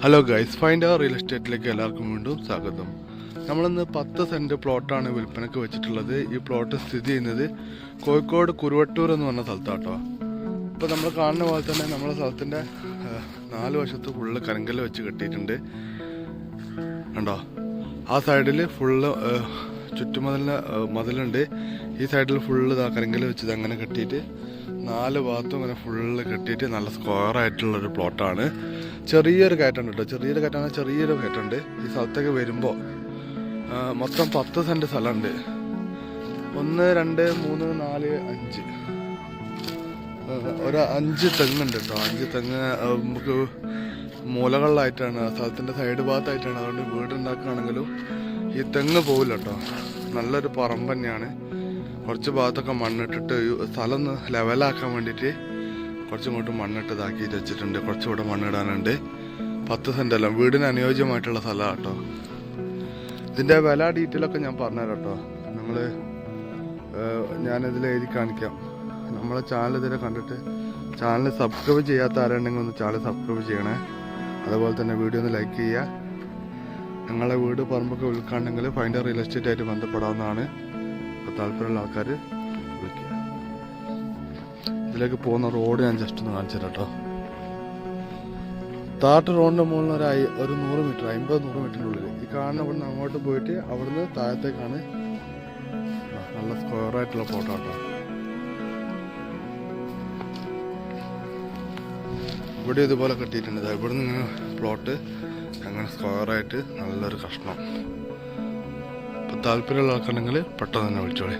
Hello guys, find അവർ real എസ്റ്റേറ്റിലേക്ക് എല്ലാവർക്കും വീണ്ടും സ്വാഗതം. നമ്മളിന്ന് 10 സെൻറ്റ് പ്ലോട്ടാണ് വിൽപ്പനയ്ക്ക് വെച്ചിട്ടുള്ളത്. ഈ പ്ലോട്ട് സ്ഥിതി ചെയ്യുന്നത് കോഴിക്കോട് കുരുവട്ടൂർ എന്ന് പറഞ്ഞ സ്ഥലത്താട്ടോ. ഇപ്പോൾ നമ്മൾ കാണുന്ന പോലെ തന്നെ നമ്മളെ സ്ഥലത്തിൻ്റെ 4 വശത്ത് ഫുള്ള് കരിങ്കല്ല് വെച്ച് കെട്ടിയിട്ടുണ്ട്. കണ്ടോ, ആ സൈഡിൽ ഫുള്ള് മതിലുണ്ട്. ഈ സൈഡിൽ ഫുള്ള് കരിങ്കല്ല് വെച്ചത് അങ്ങനെ കെട്ടിയിട്ട് 4 ഭാഗത്തും ഇങ്ങനെ ഫുള്ള് കെട്ടിയിട്ട് നല്ല സ്ക്വയർ ആയിട്ടുള്ളൊരു പ്ലോട്ടാണ്. ചെറിയൊരു കയറ്റുണ്ട് കേട്ടോ, ചെറിയൊരു കയറ്റുണ്ട്. ഈ സ്ഥലത്തേക്ക് വരുമ്പോൾ മൊത്തം 10 സെൻറ്റ് സ്ഥലമുണ്ട്. 1 2 3 4 5 ഒരു 5 തെങ്ങുണ്ട് കേട്ടോ. 5 തെങ്ങ് നമുക്ക് മൂലകളിലായിട്ടാണ്, സ്ഥലത്തിൻ്റെ സൈഡ് ഭാഗത്തായിട്ടാണ്. അതുകൊണ്ട് വീടുണ്ടാക്കുകയാണെങ്കിലും ഈ തെങ്ങ് പോവില്ല കേട്ടോ. നല്ലൊരു പറമ്പ് തന്നെയാണ്. കുറച്ച് ഭാഗത്തൊക്കെ മണ്ണിട്ടിട്ട് സ്ഥലം ഒന്ന് ലെവലാക്കാൻ വേണ്ടിയിട്ട് കുറച്ചിങ്ങോട്ട് മണ്ണിട്ട് ഇതാക്കിയിട്ട് വെച്ചിട്ടുണ്ട്. കുറച്ചുകൂടെ മണ്ണിടാനുണ്ട്. 10 സെൻറ്റല്ല, വീടിന് അനുയോജ്യമായിട്ടുള്ള സ്ഥലമാണ് കേട്ടോ. ഇതിൻ്റെ വില ഡീറ്റെയിലൊക്കെ ഞാൻ പറഞ്ഞുതരാം കേട്ടോ. ഞാനിതിൽ എഴുതി കാണിക്കാം. നമ്മളെ ചാനൽ ഇതിൽ കണ്ടിട്ട് ചാനൽ സബ്സ്ക്രൈബ് ചെയ്യാത്ത ആരുണ്ടെങ്കിൽ ഒന്ന് ചാനൽ സബ്സ്ക്രൈബ് ചെയ്യണേ. അതുപോലെ തന്നെ വീഡിയോ ഒന്ന് ലൈക്ക് ചെയ്യുക. ഞങ്ങളെ വീട് പറമ്പൊക്കെ വിൽക്കാണ്ടെങ്കിൽ ഫൈൻഡ് റിയൽ എസ്റ്റേറ്റ് ആയിട്ട് ബന്ധപ്പെടാവുന്നതാണ്. അപ്പോൾ താല്പര്യമുള്ള ആൾക്കാർ വിളിക്കുക. ഇതിലേക്ക് പോകുന്ന റോഡ് ഞാൻ ജസ്റ്റ് ഒന്ന് കാണിച്ചു തരാം കേട്ടോ. താട്ട് റോഡിൻ്റെ മുകളിൽ ഒരു 100 മീറ്റർ 50-100 മീറ്ററിനുള്ളിൽ ഈ കാണുന്ന ഇവിടുന്ന് അങ്ങോട്ട് പോയിട്ട് അവിടുന്ന് താഴത്തേക്കാണ്. നല്ല സ്ക്വയർ ആയിട്ടുള്ള ഫോട്ടോ കേട്ടോ. ഇവിടെ ഇതുപോലെ കെട്ടിയിട്ടുണ്ട്. ഇവിടുന്ന് ഇങ്ങനെ പ്ലോട്ട് അങ്ങനെ സ്ക്വയറായിട്ട് നല്ലൊരു കഷ്ണം. അപ്പോൾ താല്പര്യമുള്ള ആൾക്കാരുണ്ടെങ്കിൽ പെട്ടെന്ന് തന്നെ വിളിച്ചോളേ.